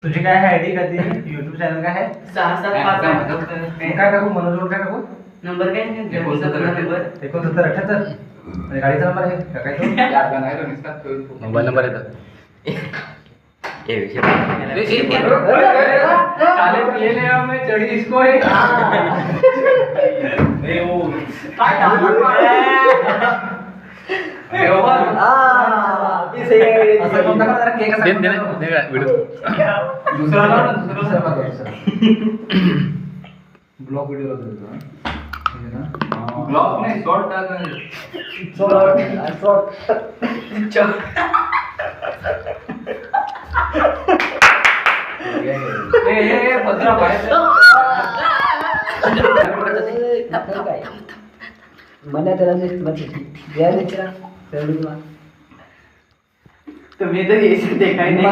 तुझी काय आहे आयडी कधी युट्यूब चॅनल काय आहे 675 काय टाकू मनोज काय टाकू नंबर काय नाही 6978 गाडीचा नंबर आहे का काय तो मोबाईल नंबर येतात चढ़ी इसको है ब्लॉग व्हिडिओ ब्लॉग नाही शॉर्ट टाका पत्रा मला त्याला तुम्ही तर देखा नहीं